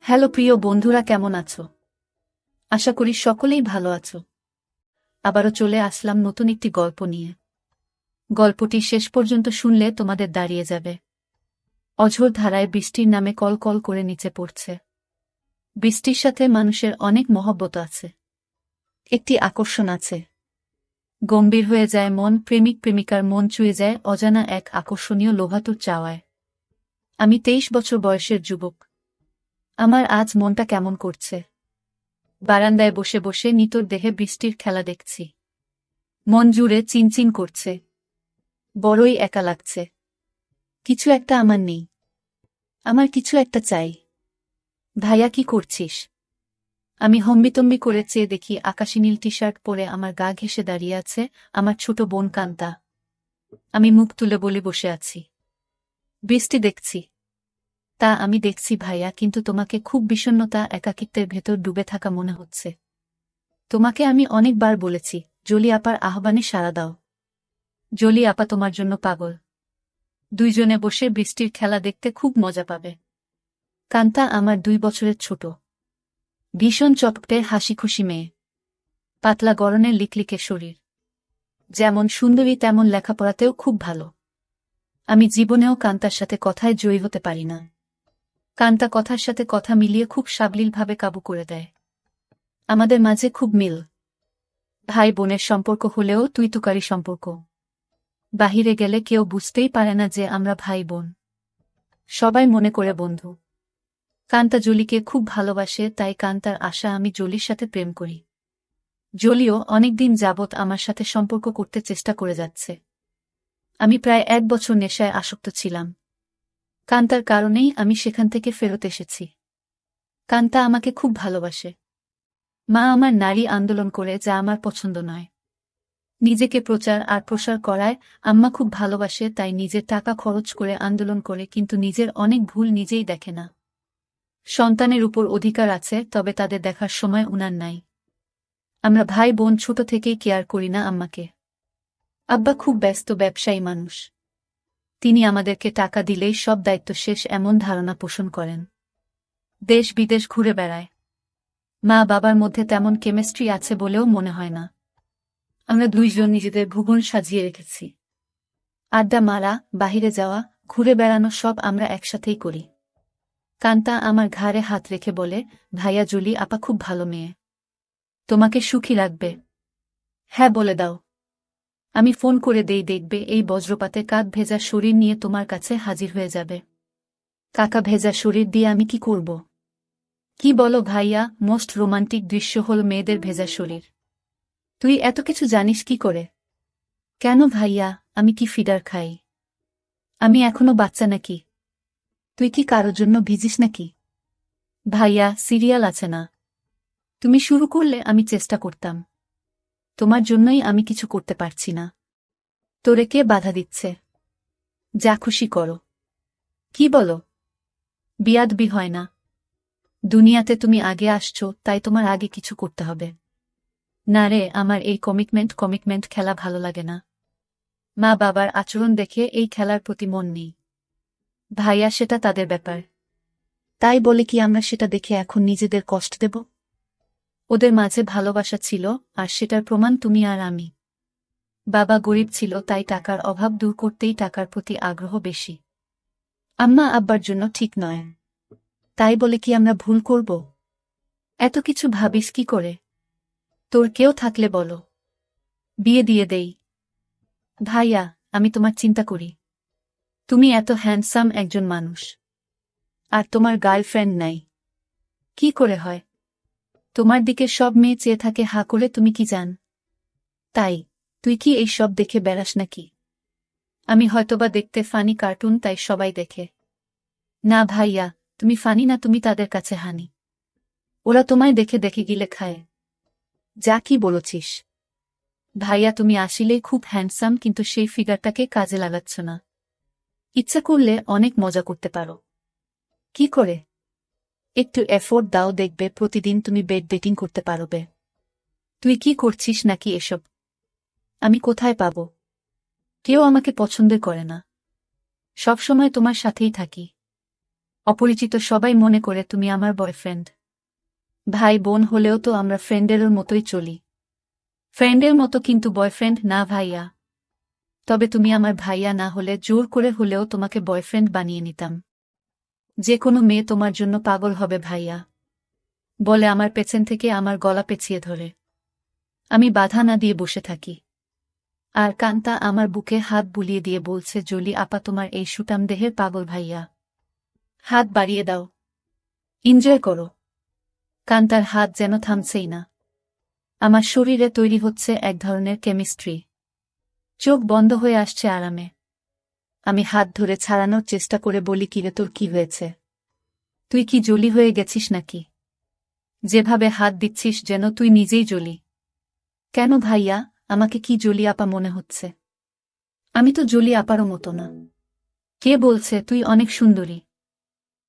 Hello প্রিয় বন্ধুরা, কেমন আছো? আশা করি সকলেই ভালো আছো। আবারও চলে আসলাম নতুন একটি গল্প নিয়ে। গল্পটি শেষ পর্যন্ত শুনলে তোমাদের দাঁড়িয়ে যাবে। অঝোর ধারায় বৃষ্টির নামে কল কল করে নিচে পড়ছে। বৃষ্টির সাথে মানুষের অনেক মহব্বত আছে, একটি আকর্ষণ আছে। গম্ভীর হয়ে যায় মন, প্রেমিক প্রেমিকার মন চুয়ে যায় অজানা এক আকর্ষণীয় লোভাতুর চাওয়ায়। আমি 23 বছর বয়সের যুবক। আমার আজ মনটা কেমন করছে। বারান্দায় বসে বসে নিতর দেহে বৃষ্টির খেলা দেখছি। মন জুড়ে চিনচিন করছে। বড়ই একা লাগছে। কিছু একটা আমার নেই। আমার কিছু একটা চাই। ভাইয়া, কি করছিস? আমি হম্বিতম্বি করে চেয়ে দেখি আকাশি নীল টি শার্ট পরে আমার গা ঘেঁষে দাঁড়িয়ে আছে আমার ছোট বোন কান্তা। আমি মুখ তুলে বলি, বসে আছি, বৃষ্টি দেখছি। তা আমি দেখছি ভাইয়া, কিন্তু তোমাকে খুব বিষণ্ণতা, একাকিত্বের ভেতর ডুবে থাকা মনে হচ্ছে। তোমাকে আমি অনেকবার বলেছি, জলি আপার আহ্বানে সাড়া দাও। জলি আপা তোমার জন্য পাগল। দুইজনে বসে বৃষ্টির খেলা দেখতে খুব মজা পাবে। কান্তা আমার 2 বছরের ছোট, ভীষণ চটপটে হাসি খুশি মেয়ে। পাতলা গড়নের লিকলিকে শরীর। যেমন সুন্দরী তেমন লেখাপড়াতেও খুব ভালো। আমি জীবনেও কান্তার সাথে কথায় জয়ী হতে পারি না। কান্তা কথার সাথে কথা মিলিয়ে খুব সাবলীলভাবে কাবু করে দেয়। আমাদের মাঝে খুব মিল। ভাই বোনের সম্পর্ক হলেও তুই তুকারি সম্পর্ক। বাহিরে গেলে কেউ বুঝতেই পারে না যে আমরা ভাই বোন। সবাই মনে করে বন্ধু। কান্তা জলিকে খুব ভালোবাসে, তাই কান্তার আশা আমি জলির সাথে প্রেম করি। জলিও অনেকদিন যাবৎ আমার সাথে সম্পর্ক করতে চেষ্টা করে যাচ্ছে। আমি প্রায় 1 বছর নেশায় আসক্ত ছিলাম। কান্তার কারণেই আমি সেখান থেকে ফেরত এসেছি। কান্তা আমাকে খুব ভালোবাসে। মা আমার নারী আন্দোলন করে, যা আমার পছন্দ নয়। নিজেকে প্রচার আর প্রসার করায় আম্মা খুব ভালোবাসে, তাই নিজের টাকা খরচ করে আন্দোলন করে, কিন্তু নিজের অনেক ভুল নিজেই দেখে না। সন্তানের উপর অধিকার আছে, তবে তাদের দেখার সময় উনার নাই। আমরা ভাই বোন ছোট থেকেই কেয়ার করি না আম্মাকে। আব্বা খুব ব্যস্ত ব্যবসায়ী মানুষ। তিনি আমাদেরকে টাকা দিলেই সব দায়িত্ব শেষ, এমন ধারণা পোষণ করেন। দেশ বিদেশ ঘুরে বেড়ায়। মা বাবার মধ্যে তেমন কেমিস্ট্রি আছে বলেও মনে হয় না। আমরা দুইজন নিজেদের ভুবন সাজিয়ে রেখেছি। আড্ডা মারা, বাহিরে যাওয়া, ঘুরে বেড়ানো সব আমরা একসাথেই করি। কান্তা আমার ঘাড়ে হাত রেখে বলে, ভাইয়া, জলি আপা খুব ভালো মেয়ে। তোমাকে সুখী রাখবে। হ্যাঁ বলে দাও। আমি ফোন করে দেই, দেখবে এই বজ্রপাতে কাক ভেজা শরীর নিয়ে তোমার কাছে হাজির হয়ে যাবে। কাকা ভেজা শরীর দিয়ে আমি কি করব? কি বলো ভাইয়া, মোস্ট রোমান্টিক দৃশ্য হল মেয়েদের ভেজা শরীর। তুই এত কিছু জানিস কি করে? কেন ভাইয়া, আমি কি ফিডার খাই? আমি এখনো বাচ্চা নাকি? তুই কি কারোর জন্য ভিজিস নাকি? ভাইয়া, সিরিয়াল আছে না? তুমি শুরু করলে আমি চেষ্টা করতাম। তোমার জন্যই আমি কিছু করতে পারছি না। তোরে কে বাধা দিচ্ছে? যা খুশি করো। কি বলো? বিয়াদবি হয় না। দুনিয়াতে তুমি আগে আসছো, তাই তোমার আগে কিছু করতে হবে। না রে, আমার এই কমিটমেন্ট খেলা ভালো লাগে না। মা বাবার আচরণ দেখে এই খেলার প্রতি মন নেই। ভাইয়া, সেটা তাদের ব্যাপার। তাই বলে কি আমরা সেটা দেখে এখন নিজেদের কষ্ট দেব? ওদের মাঝে ভালোবাসা ছিল, আর সেটার প্রমাণ তুমি আর আমি। বাবা গরিব ছিল, তাই টাকার অভাব দূর করতেই টাকার প্রতি আগ্রহ বেশি। আম্মা আব্বার জন্য ঠিক নয়। তাই বলে কি আমরা ভুল করব? এত কিছু ভাবিস কি করে? তোর কেউ থাকলে বলো, বিয়ে দিয়ে দেই। ভাইয়া, আমি তোমার চিন্তা করি। তুমি এত হ্যান্ডসাম একজন মানুষ, আর তোমার গার্লফ্রেন্ড নাই। কি করে হয়? তোমার দিকে সব মেয়ে চেয়ে থাকে হা করে, তুমি কি জান? তাই তুই কি এই সব দেখে বেড়াস নাকি? আমি হয়তোবা দেখতে ফানি কার্টুন, তাই সবাই দেখে। না ভাইয়া, তুমি ফানি না, তুমি তাদের কাছে হানি। ওরা তোমায় দেখে দেখে গিলে খায়। যা কি বলছিস? ভাইয়া, তুমি আসলেই খুব হ্যান্ডসাম, কিন্তু সেই ফিগারটাকে কাজে লাগাচ্ছ না। ইচ্ছা করলে অনেক মজা করতে পারো। কি করে? একটু এফোর্ট দাও, দেখবে প্রতিদিন তুমি বেড ডেটিং করতে পারবে। তুই কি করছিস নাকি এসব? আমি কোথায় পাব? কেউ আমাকে পছন্দ করে না। সবসময় তোমার সাথেই থাকি। অপরিচিত সবাই মনে করে তুমি আমার বয়ফ্রেন্ড। ভাই বোন হলেও তো আমরা ফ্রেন্ডের মতোই চলি। ফ্রেন্ডের মতো, কিন্তু বয়ফ্রেন্ড না ভাইয়া। তবে তুমি আমার ভাইয়া না হলে জোর করে হলেও তোমাকে বয়ফ্রেন্ড বানিয়ে নিতাম। যে কোনো মেয়ে তোমার জন্য পাগল হবে ভাইয়া, বলে আমার পেছন থেকে আমার গলা পেঁচিয়ে ধরে। আমি বাধা না দিয়ে বসে থাকি। আর কান্তা আমার বুকে হাত বুলিয়ে দিয়ে বলছে, জলি আপা তোমার এই সুটাম দেহের পাগল ভাইয়া। হাত বাড়িয়ে দাও, এনজয় করো। কান্তার হাত যেন থামছেই না। আমার শরীরে তৈরি হচ্ছে এক ধরনের কেমিস্ট্রি। চোখ বন্ধ হয়ে আসছে আরামে। আমি হাত ধরে ছাড়ানোর চেষ্টা করে বলি, কিরে তোর কি হয়েছে? তুই কি জলি হয়ে গেছিস নাকি? যেভাবে হাত দিচ্ছিস যেন তুই নিজেই জলি। কেন ভাইয়া, আমাকে কি জলি আপা মনে হচ্ছে? আমি তো জলি আপারও মতো না। কে বলছে? তুই অনেক সুন্দরী।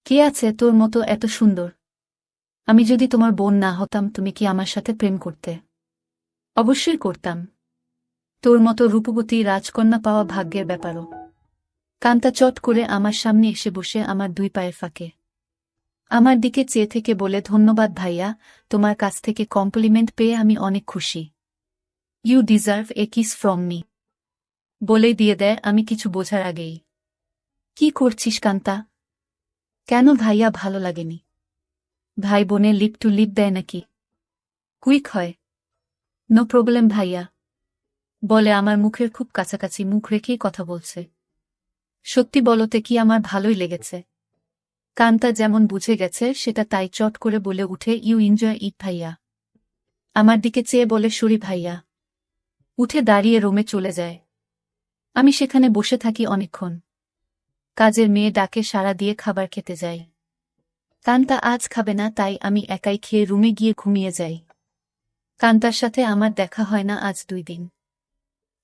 কে আছে তোর মতো এত সুন্দর? আমি যদি তোমার বোন না হতাম তুমি কি আমার সাথে প্রেম করতে? অবশ্যই করতাম। তোর মতো রূপবতী রাজকন্যা পাওয়া ভাগ্যের ব্যাপারও। কান্তা চট করে আমার সামনে এসে বসে আমার দুই পায়ের ফাঁকে আমার দিকে চেয়ে থেকে বলে, ধন্যবাদ ভাইয়া, তোমার কাছ থেকে কমপ্লিমেন্ট পেয়ে আমি অনেক খুশি। You deserve a kiss from me. বলেই দিয়ে দেয় আমি কিছু বোঝার আগেই। কি করছিস কান্তা? কেন ভাইয়া, ভালো লাগেনি? ভাই বোনে লিপ টু লিপ দেয় নাকি? কুইক হয়। নো প্রবলেম ভাইয়া, বলে আমার মুখের খুব কাছাকাছি মুখ রেখেই কথা বলছে। সত্যি বলতে কি আমার ভালোই লেগেছে। কান্তা যেমন বুঝে গেছে সেটা তাই চট করে বলে উঠে, ইউ এনজয় ইট ভাইয়া। আমার দিকে চেয়ে বলে, সরি ভাইয়া। উঠে দাঁড়িয়ে রুমে চলে যায়। আমি সেখানে বসে থাকি অনেকক্ষণ। কাজের মেয়ে ডাকে সাড়া দিয়ে খাবার খেতে যাই। কান্তা আজ খাবে না, তাই আমি একাই খেয়ে রুমে গিয়ে ঘুমিয়ে যাই। কান্তার সাথে আমার দেখা হয় না আজ 2 দিন।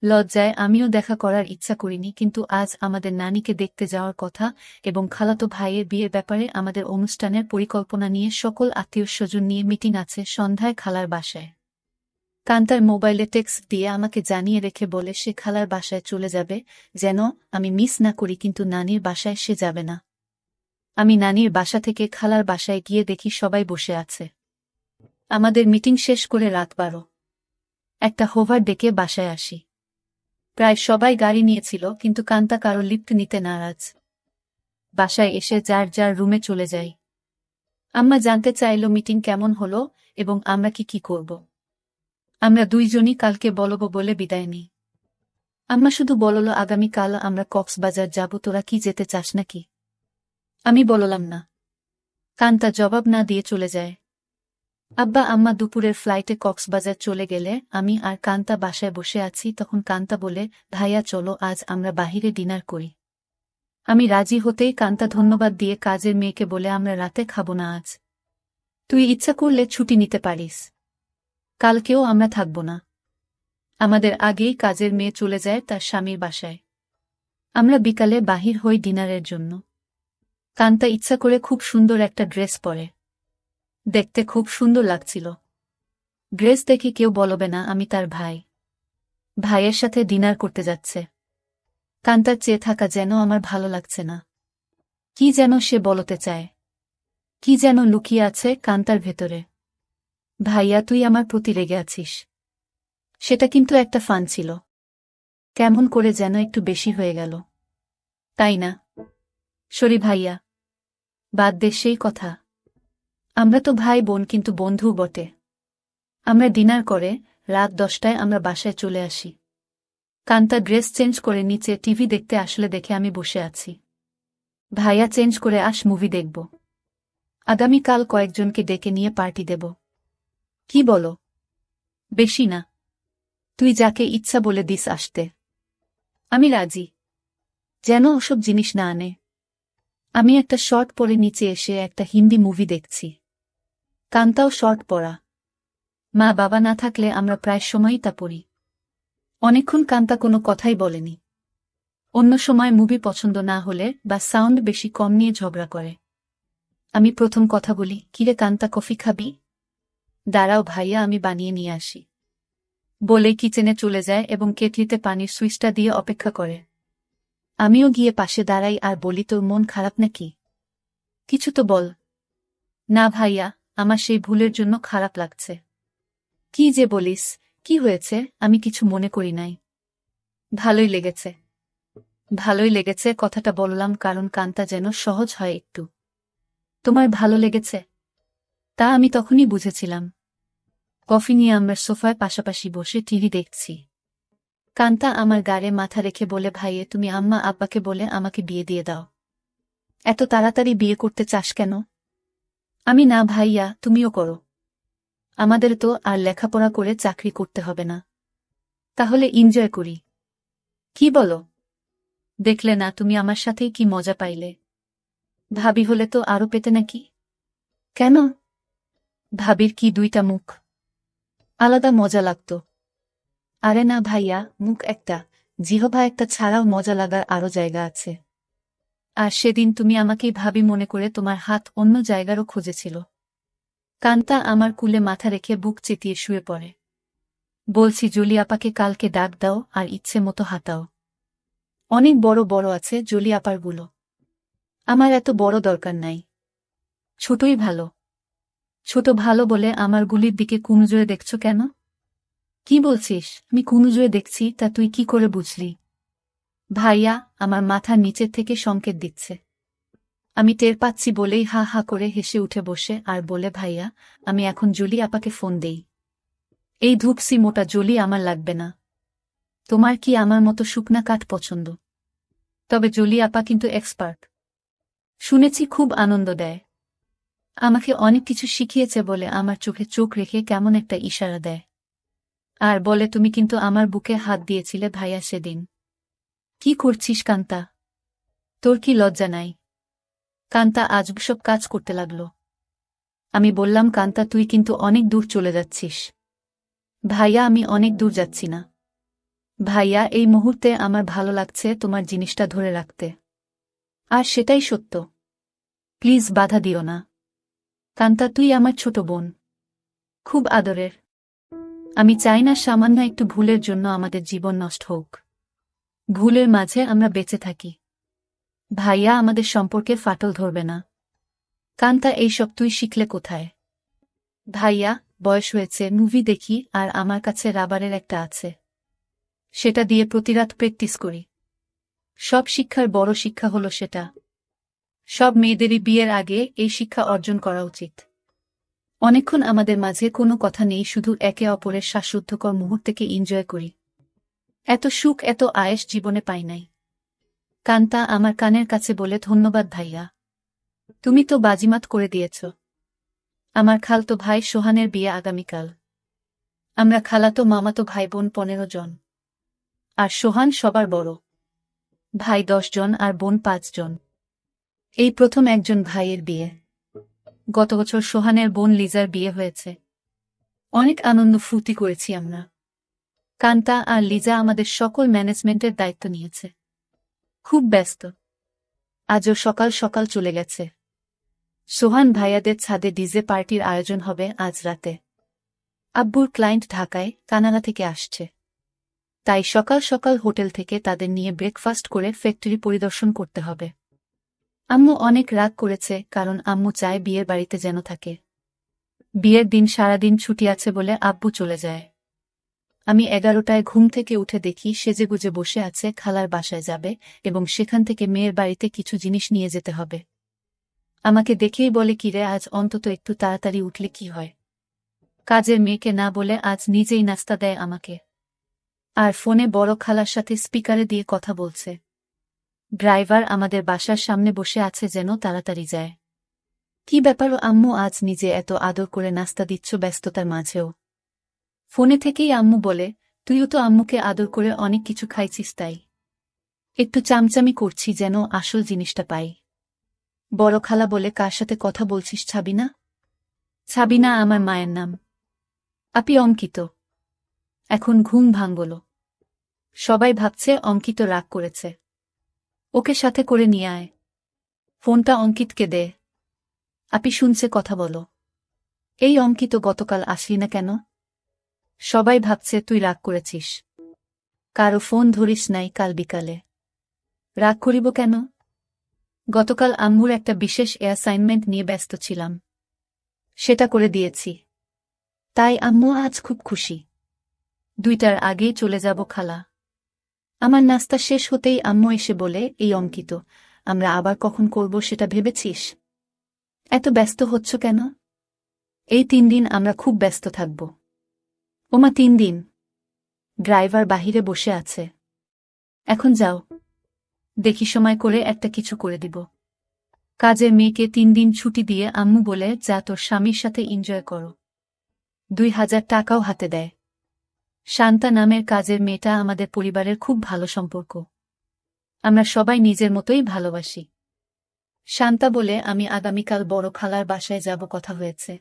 লজ্জায় আমিও দেখা করার ইচ্ছা করিনি, কিন্তু আজ আমাদের নানিকে দেখতে যাওয়ার কথা এবং খালাতো ভাইয়ের বিয়ের ব্যাপারে আমাদের অনুষ্ঠানের পরিকল্পনা নিয়ে সকল আত্মীয়স্বজন নিয়ে মিটিং আছে সন্ধ্যায় খালার বাসায়। কান্তার মোবাইলে টেক্সট দিয়ে আমাকে জানিয়ে রেখে বলে সে খালার বাসায় চলে যাবে, যেন আমি মিস না করি, কিন্তু নানির বাসায় সে যাবে না। আমি নানির বাসা থেকে খালার বাসায় গিয়ে দেখি সবাই বসে আছে। আমাদের মিটিং শেষ করে রাত 12। একটা হোভার ডেকে বাসায় আসি। প্রায় সবাই গাড়ি নিয়েছিল, কিন্তু কান্তা কারো লিফট নিতে নারাজ। বাসায় এসে যার যার রুমে চলে যাই। আম্মা জানতে চাইল মিটিং কেমন হলো এবং আমরা কি করব। আমরা দুইজনই কালকে বলবো বলে বিদায় নিই। আম্মা শুধু বলল, আগামীকাল আমরা কক্সবাজার যাব, তোরা কি যেতে চাস নাকি? আমি বললাম না। কান্তা জবাব না দিয়ে চলে যায়। আব্বা আম্মা দুপুরের ফ্লাইটে কক্সবাজার চলে গেলে আমি আর কান্তা বাসায় বসে আছি। তখন কান্তা বলে, ভাইয়া চলো আজ আমরা বাহিরে ডিনার করি। আমি রাজি হতেই কান্তা ধন্যবাদ দিয়ে কাজের মেয়েকে বলে, আমরা রাতে খাবো না আজ। তুই ইচ্ছা করলে ছুটি নিতে পারিস। কালকেও আমরা থাকব না। আমাদের আগেই কাজের মেয়ে চলে যায় তার স্বামীর বাসায়। আমরা বিকালে বাহির হই ডিনারের জন্য। কান্তা ইচ্ছা করে খুব সুন্দর একটা ড্রেস পরে। দেখতে খুব সুন্দর লাগছিল। ড্রেস দেখে কেউ বলবে না আমি তার ভাই। ভাইয়ের সাথে ডিনার করতে যাচ্ছে। কান্তার চেয়ে থাকা যেন আমার ভালো লাগছে না। কি যেন সে বলতে চায়। কি যেন লুকিয়ে আছে কান্তার ভেতরে। ভাইয়া তুই আমার প্রতি রেগে আছিস। সেটা কিন্তু একটা ফান ছিল। কেমন করে যেন একটু বেশি হয়ে গেল, তাই না? সরি ভাইয়া, বাদ দে সেই কথা। আমরা তো ভাই বোন, কিন্তু বন্ধু বটে। আমরা ডিনার করে রাত 10টায় আমরা বাসায় চলে আসি। কান্তা ড্রেস চেঞ্জ করে নিচে টিভি দেখতে আসলে দেখে আমি বসে আছি। ভাইয়া চেঞ্জ করে আস, মুভি দেখব। আগামীকাল কয়েকজনকে ডেকে নিয়ে পার্টি দেব। কি বলো? বেশি না, তুই যাকে ইচ্ছা বলে দিস আসতে। আমি রাজি। যেন ওসব জিনিস না আনে। আমি একটা শর্ট পরে নিচে এসে একটা হিন্দি মুভি দেখছি। কান্তাও শর্ট পরা। মা বাবা না থাকলে আমরা প্রায় সময়ই তা পড়ি। অনেকক্ষণ কান্তা কোনো কথাই বলেনি। অন্য সময় মুভি পছন্দ না হলে বা সাউন্ড বেশি কম নিয়ে ঝগড়া করে। আমি প্রথম কথা বলি, কিরে কান্তা কফি খাবি? দাঁড়াও ভাইয়া, আমি বানিয়ে নিয়ে আসি। বলে কিচেনে চলে যায় এবং কেটলিতে পানির সুইচটা দিয়ে অপেক্ষা করে। আমিও গিয়ে পাশে দাঁড়াই আর বলি, তোর মন খারাপ নাকি? কিছু তো বল। না ভাইয়া, আমার সেই ভুলের জন্য খারাপ লাগছে। কি যে বলিস, কি হয়েছে? আমি কিছু মনে করি নাই। ভালোই লেগেছে। ভালোই লেগেছে কথাটা বললাম কারণ কানটা যেন সহজ হয় একটু। তোমার ভালো লেগেছে? তা আমি তখনই বুঝেছিলাম। কফি নিয়ে আমরা সোফায় পাশাপাশি বসে টিভি দেখছি। কান্তা আমার গাড়ে মাথা রেখে বলে, ভাইয়ে তুমি আম্মা আব্বাকে বলে আমাকে বিয়ে দিয়ে দাও। এত তাড়াতাড়ি বিয়ে করতে চাস কেন? আমি না ভাইয়া, তুমিও করো। আমাদের তো আর লেখাপড়া করে চাকরি করতে হবে না। তাহলে এনজয় করি। কি বলো? দেখলে না তুমি আমার সাথেই কি মজা পাইলে। ভাবি হলে তো আরো পেতে নাকি? কেন? ভাবির কি দুইটা মুখ? আলাদা মজা লাগত। আরে না ভাইয়া, মুখ একটা, জিহবা একটা ছাড়াও মজা লাগার আরো জায়গা আছে। আর সেদিন তুমি আমাকেই ভাবি মনে করে তোমার হাত অন্য জায়গারও খুঁজেছিল। কান্তা আমার কুলে মাথা রেখে বুক চেতিয়ে শুয়ে পড়ে। বলছি জলি আপাকে কালকে ডাক দাও আর ইচ্ছে মতো হাতাও। অনেক বড় বড় আছে জলি আপারগুলো। আমার এত বড় দরকার নাই। ছোটই ভালো। ছোট ভালো বলে আমার গুলির দিকে কুনজরে দেখছ কেন? কি বলছিস? আমি কুনজরে দেখছি তা তুই কি করে বুঝলি? ভাইয়া আমার মাথার নিচের থেকে সংকেত দিচ্ছে। আমি টের পাচ্ছি বলেই হা হা করে হেসে উঠে বসে আর বলে, ভাইয়া আমি এখন জলি আপাকে ফোন দেই। এই ধূপসি মোটা জলি আমার লাগবে না। তোমার কি আমার মতো শুকনা কাঠ পছন্দ? তবে জলি আপা কিন্তু এক্সপার্ট। শুনেছি খুব আনন্দ দেয়। আমাকে অনেক কিছু শিখিয়েছে বলে আমার চোখে চোখ রেখে কেমন একটা ইশারা দেয়। আর বলে, তুমি কিন্তু আমার বুকে হাত দিয়েছিলে ভাইয়া সেদিন। কি করছিস কান্তা? তোর কি লজ্জা নাই? কান্তা আজব সব কাজ করতে লাগল। আমি বললাম, কান্তা তুই কিন্তু অনেক দূর চলে যাচ্ছিস। ভাইয়া আমি অনেক দূর যাচ্ছি না। ভাইয়া এই মুহূর্তে আমার ভালো লাগছে তোমার জিনিসটা ধরে রাখতে। আর সেটাই সত্য। প্লিজ বাধা দিও না। কান্তা তুই আমার ছোট বোন। খুব আদরের। আমি চাই না সামান্য একটু ভুলের জন্য আমাদের জীবন নষ্ট হোক। ভুলের মাঝে আমরা বেঁচে থাকি। ভাইয়া আমাদের সম্পর্কে ফাটল ধরবে না। কান্তা এইসব তুই শিখলে কোথায়? ভাইয়া বয়স হয়েছে, মুভি দেখি আর আমার কাছে রাবারের একটা আছে। সেটা দিয়ে প্রতিরাত প্র্যাকটিস করি। সব শিক্ষার বড় শিক্ষা হলো সেটা। সব মেয়েদেরই বিয়ের আগে এই শিক্ষা অর্জন করা উচিত। অনেকক্ষণ আমাদের মাঝে কোনো কথা নেই, শুধু একে অপরের শ্বাসরুদ্ধকর মুহূর্তকে এনজয় করি। এত সুখ এত আয়েশ জীবনে পাই নাই। কান্তা আমার কানের কাছে বলে, ধন্যবাদ ভাইয়া। তুমি তো বাজিমাত করে দিয়েছ। আমার খালতো ভাই সোহানের বিয়ে আগামীকাল। আমরা খালাতো মামাতো ভাই বোন 15 জন। আর সোহান সবার বড়। ভাই 10 জন আর বোন 5 জন। এই প্রথম একজন ভাইয়ের বিয়ে। গত বছর সোহানের বোন লিজার বিয়ে হয়েছে। অনেক আনন্দ ফুর্তি করেছি আমরা। কান্তা আর লিজা আমাদের সকল ম্যানেজমেন্টের দায়িত্ব নিয়েছে। খুব ব্যস্ত। আজও সকাল সকাল চলে গেছে। সোহান ভাইয়াদের ছাদে ডিজে পার্টির আয়োজন হবে আজ রাতে। আব্বুর ক্লায়েন্ট ঢাকায় কানাডা থেকে আসছে। তাই সকাল সকাল হোটেল থেকে তাদের নিয়ে ব্রেকফাস্ট করে ফ্যাক্টরি পরিদর্শন করতে হবে। আম্মু অনেক রাগ করেছে কারণ আম্মু চায় বিয়ের বাড়িতে যেন থাকে। বিয়ের দিন সারাদিন ছুটি আছে বলে আব্বু চলে যায়। আমি 11টায় ঘুম থেকে উঠে দেখি সেজেগুজে বসে আছে, খালার বাসায় যাবে এবং সেখান থেকে মেয়ের বাড়িতে কিছু জিনিস নিয়ে যেতে হবে। আমাকে দেখেই বলে, কিরে আজ অন্তত একটু তাড়াতাড়ি উঠলে কি হয়? কাজের মেয়েকে না বলে আজ নিজেই নাস্তা দেয় আমাকে। আর ফোনে বড় খালার সাথে স্পিকারে দিয়ে কথা বলছে। ড্রাইভার আমাদের বাসার সামনে বসে আছে যেন তাড়াতাড়ি যায়। কি ব্যাপারও আম্মু আজ নিজে এত আদর করে নাস্তা দিচ্ছ ব্যস্ততার মাঝেও? ফোনে থেকেই আম্মু বলে, তুইও তো আম্মুকে আদর করে অনেক কিছু খাইছিস তাই। একটু চামচামি করছি যেন আসল জিনিসটা পাই। বড় খালা বলে, কার সাথে কথা বলছিস ছাবিনা? ছাবিনা আমার মায়ের নাম। আপি অঙ্কিত। এখন ঘুম ভাঙল। সবাই ভাবছে অঙ্কিত রাগ করেছে। ওকে সাথে করে নিয়ে আয়। ফোনটা অঙ্কিতকে দে। আপি শুনছে, কথা বলো। এই অঙ্কিত, গতকাল আসলি না কেন? সবাই ভাবছে তুই রাগ করেছিস। কারো ফোন ধরিস নাই কাল বিকালে। রাগ করিব কেন? গতকাল আম্মুর একটা বিশেষ অ্যাসাইনমেন্ট নিয়ে ব্যস্ত ছিলাম, সেটা করে দিয়েছি। তাই আম্মু আজ খুব খুশি। 2টার আগেই চলে যাব খালা। আমার নাস্তা শেষ হতেই আম্মু এসে বলে, এই অঙ্কিত, আমরা আবার কখন করব সেটা ভেবেছিস? এত ব্যস্ত হচ্ছ কেন? এই 3 দিন আমরা খুব ব্যস্ত থাকব। ওমা 3 দিন? ড্রাইভার বাহিরে বসে আছে। এখন যাও, দেখি সময় করে একটা কিছু করে দিব। কাজের মেয়েকে 3 দিন ছুটি দিয়ে আম্মু বলে, যা তোর স্বামীর সাথে এনজয় করো। 2000 টাকাও হাতে দেয়। শান্তা নামের কাজের মেয়েটা আমাদের পরিবারের খুব ভালো সম্পর্ক। আমরা সবাই নিজের মতোই ভালোবাসি। শান্তা বলে, আমি আগামীকাল বড় খালার বাসায় যাব, কথা হয়েছে।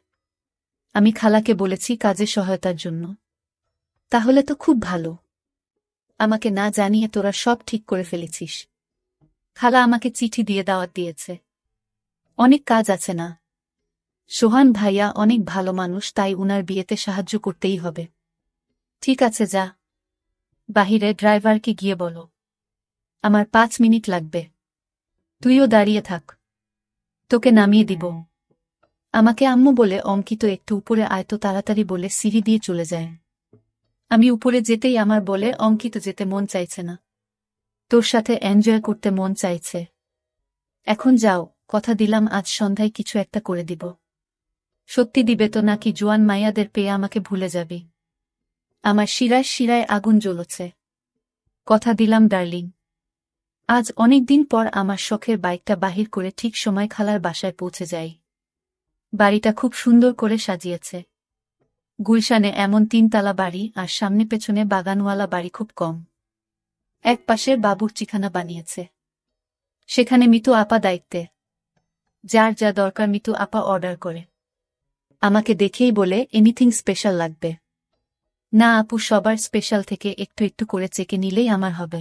আমি খালাকে বলেছি কাজে সহায়তার জন্য। তাহলে তো খুব ভালো। আমাকে না জানিয়ে তোরা সব ঠিক করে ফেলেছিস। খালা আমাকে চিঠি দিয়ে দাওয়াত দিয়েছে। অনেক কাজ আছে না? সোহান ভাইয়া অনেক ভালো মানুষ, তাই উনার বিয়েতে সাহায্য করতেই হবে। ঠিক আছে, যা। বাহিরে ড্রাইভারকে গিয়ে বলো আমার 5 মিনিট লাগবে। তুইও দাঁড়িয়ে থাক, তোকে নামিয়ে দিব। আমাকে আম্মু বলে, অঙ্কিত একটু উপরে আয় তো তাড়াতাড়ি বলে সিঁড়ি দিয়ে চলে যায়। আমি উপরে যেতেই আমার বলে, অঙ্কিত যেতে মন চাইছে না, তোর সাথে এনজয় করতে মন চাইছে। এখন যাও, কথা দিলাম আজ সন্ধ্যায় কিছু একটা করে দিব। সত্যি দিবে তো, নাকি জোয়ান মাইয়াদের পেয়ে আমাকে ভুলে যাবি? আমার শিরায় শিরায় আগুন জ্বলছে। কথা দিলাম ডার্লিং। আজ অনেক দিন পর আমার শখের বাইকটা বাহির করে ঠিক সময় খালার বাসায় পৌঁছে যাই। বাড়িটা খুব সুন্দর করে সাজিয়েছে। গুলশানে এমন 3 তলা বাড়ি আর সামনে পেছনে বাগানওয়ালা বাড়ি খুব কম। এক পাশের বাবুর্চিখানা বানিয়েছে, সেখানে মিতু আপা দায়িত্বে। যার যা দরকার মিতু আপা অর্ডার করে। আমাকে দেখেই বলে, এনিথিং স্পেশাল লাগবে? না আপু, সবার স্পেশাল থেকে একটু একটু করে চেকে নিলেই আমার হবে।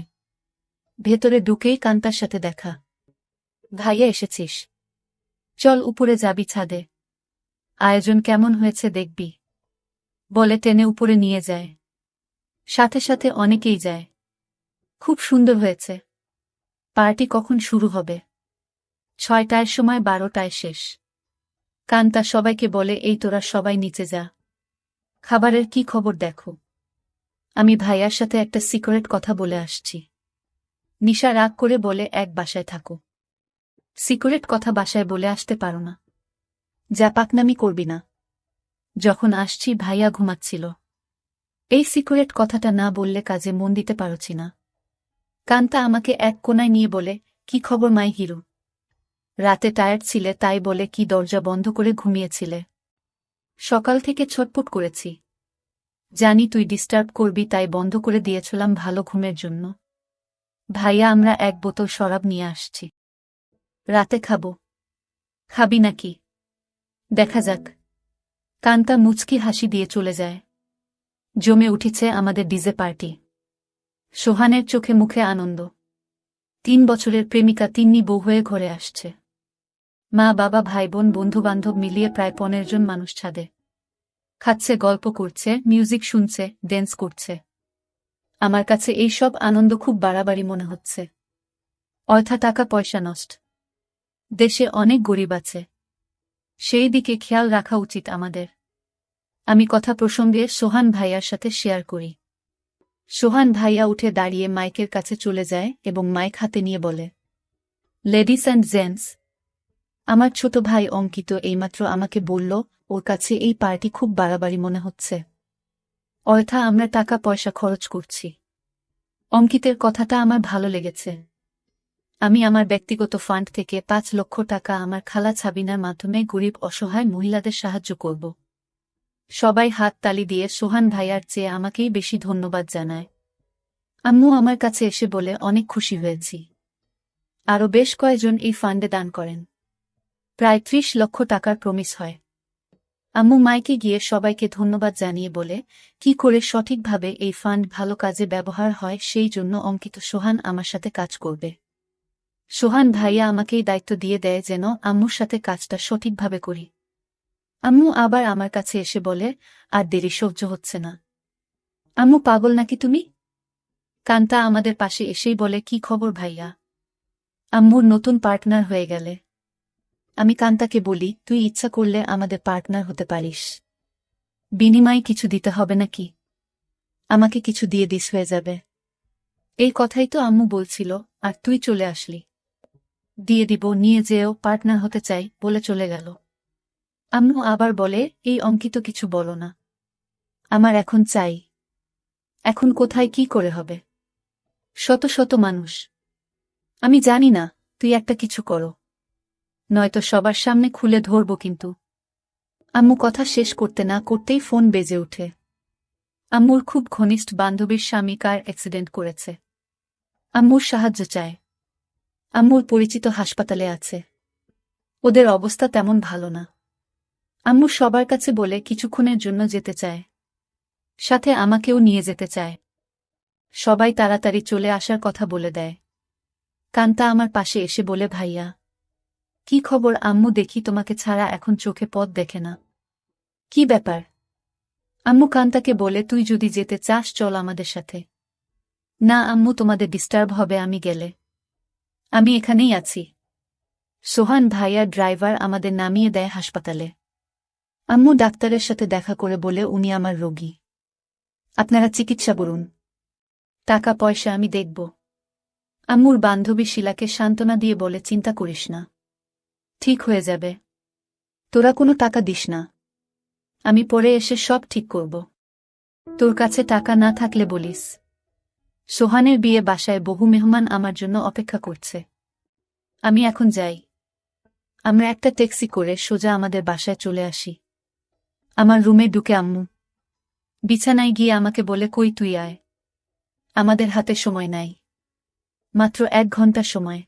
ভেতরে ঢুকেই কান্তার সাথে দেখা। ভাইয়া এসেছিস? চল উপরে যাবি ছাদে। আয়োজন কেমন হয়েছে দেখবি, বলে টেনে উপরে নিয়ে যায়। সাথে সাথে অনেকেই যায়। খুব সুন্দর হয়েছে। পার্টি কখন শুরু হবে? 6টার সময়, 12টায় শেষ। কান্তা সবাইকে বলে, এই তোরা সবাই নিচে যা, খাবারের কি খবর দেখো। আমি ভাইয়ার সাথে একটা সিক্রেট কথা বলে আসছি। নিশা রাগ করে বলে, এক বাসায় থাকো, সিক্রেট কথা বাসায় বলে আসতে পারো না? যা পাকনামি করবি না। যখন আসছি ভাইয়া ঘুমাচ্ছিল। এই সিক্রেট কথাটা না বললে কাজে মন দিতে পারছি না। কান্তা আমাকে এক কোনায় নিয়ে বলে, কি খবর মাই হিরো? রাতে টায়ার্ড ছিলে তাই বলে কি দরজা বন্ধ করে ঘুমিয়েছিলে? সকাল থেকে ছটপট করেছি, জানি তুই ডিস্টার্ব করবি তাই বন্ধ করে দিয়েছিলাম ভালো ঘুমের জন্য। ভাইয়া, আমরা 1 বোতল শরাব নিয়ে আসছি, রাতে খাবো। খাবি নাকি? দেখা যাক। কান্তা মুচকি হাসি দিয়ে চলে যায়। জমে উঠেছে আমাদের ডিজে পার্টি। সোহানের চোখে মুখে আনন্দ। 3 বছরের প্রেমিকা তিন্নি বউ হয়ে ঘরে আসছে। মা বাবা ভাই বোন বন্ধুবান্ধব মিলিয়ে প্রায় 15 জন মানুষ ছাদে খাচ্ছে, গল্প করছে, মিউজিক শুনছে, ড্যান্স করছে। আমার কাছে এই সব আনন্দ খুব বাড়াবাড়ি মনে হচ্ছে। অযথা টাকা পয়সা নষ্ট। দেশে অনেক গরিব আছে, সেই দিকে খেয়াল রাখা উচিত আমাদের। আমি কথা প্রসঙ্গে সোহান ভাইয়ার সাথে শেয়ার করি। সোহান ভাইয়া উঠে দাঁড়িয়ে মাইকের কাছে চলে যায় এবং মাইক হাতে নিয়ে বলে, লেডিস অ্যান্ড জেন্টস, আমার ছোট ভাই অঙ্কিত এইমাত্র আমাকে বলল ওর কাছে এই পার্টি খুব বাড়াবাড়ি মনে হচ্ছে। অযথা আমরা টাকা পয়সা খরচ করছি। অঙ্কিতের কথাটা আমার ভালো লেগেছে। আমি আমার ব্যক্তিগত ফান্ড থেকে 5 লক্ষ টাকা আমার খালা ছাবিনার মাধ্যমে গরিব অসহায় মহিলাদের সাহায্য করব। সবাই হাত তালি দিয়ে সোহান ভাইয়ার চেয়ে আমাকেই বেশি ধন্যবাদ জানায়। আম্মু আমার কাছে এসে বলে, অনেক খুশি হয়েছি। আরও বেশ কয়েকজন এই ফান্ডে দান করেন। প্রায় 30 লক্ষ টাকার প্রমিস হয়। আম্মু মাইকে গিয়ে সবাইকে ধন্যবাদ জানিয়ে বলে, কি করে সঠিকভাবে এই ফান্ড ভালো কাজে ব্যবহার হয় সেই জন্য অঙ্কিত সোহান আমার সাথে কাজ করবে। সোহান ভাইয়া আমাকেই দায়িত্ব দিয়ে দেয় যেন আম্মুর সাথে কাজটা সঠিকভাবে করি। আম্মু আবার আমার কাছে এসে বলে, আর দেরি সহ্য হচ্ছে না। আম্মু পাগল নাকি তুমি? কান্তা আমাদের পাশে এসেই বলে, কি খবর ভাইয়া? আম্মুর নতুন পার্টনার হয়ে গেলে। আমি কান্তাকে বলি, তুই ইচ্ছা করলে আমাদের পার্টনার হতে পারিস। বিনিময়ে কিছু দিতে হবে নাকি? আমাকে কিছু দিয়ে দিস হয়ে যাবে। এই কথাই তো আম্মু বলছিল, আর তুই চলে আসলি। দিয়ে দিব, নিয়ে যেও, পার্টনার হতে চাই বলে চলে গেল। আম্মু আবার বলে, এই অঙ্কিত কিছু বলো না। আমার এখন চাই। এখন কোথায় কি করে হবে? শত শত মানুষ। আমি জানি না, তুই একটা কিছু করো, নয়তো সবার সামনে খুলে ধরব কিন্তু। আম্মু কথা শেষ করতে না করতেই ফোন বেজে ওঠে। আম্মুর খুব ঘনিষ্ঠ বান্ধবীর স্বামী কার অ্যাক্সিডেন্ট করেছে। আম্মুর সাহায্য চায়। আম্মুর পরিচিত হাসপাতালে আছে। ওদের অবস্থা তেমন ভালো না। আম্মু সবার কাছে বলে কিছুক্ষণের জন্য যেতে চায়। সাথে আমাকেও নিয়ে যেতে চায়। সবাই তাড়াতাড়ি চলে আসার কথা বলে দেয়। কান্তা আমার পাশে এসে বলে, ভাইয়া, কি খবর? আম্মু, দেখি তোমাকে ছাড়া এখন চোখে পথ দেখে না। কি ব্যাপার? আম্মু কান্তাকে বলে, তুই যদি যেতে চাস চল আমাদের সাথে। না আম্মু, তোমাদের ডিস্টার্ব হবে আমি গেলে। আমি এখানেই আছি। সোহান ভাইয়া ড্রাইভার আমাদের নামিয়ে দেয় হাসপাতালে। আম্মু ডাক্তারের সাথে দেখা করে বলে, উনি আমার রোগী, আপনারা চিকিৎসা করুন, টাকা পয়সা আমি দেখব। আম্মুর বান্ধবী শিলাকে সান্ত্বনা দিয়ে বলে, চিন্তা করিস না, ঠিক হয়ে যাবে। তোরা কোনো টাকা দিস না, আমি পরে এসে সব ঠিক করব। তোর কাছে টাকা না থাকলে বলিস। সোহানের বিয়ে বাসায় বহু মেহমান আমার জন্য অপেক্ষা করছে। আমি এখন যাই। আমরা একটা ট্যাক্সি করে সোজা আমাদের বাসায় চলে আসি। আমার রুমে ঢুকে আম্মু বিছানায় গিয়ে আমাকে বলে, কই তুই আয়, আমাদের হাতে সময় নাই, মাত্র 1 ঘন্টা সময়।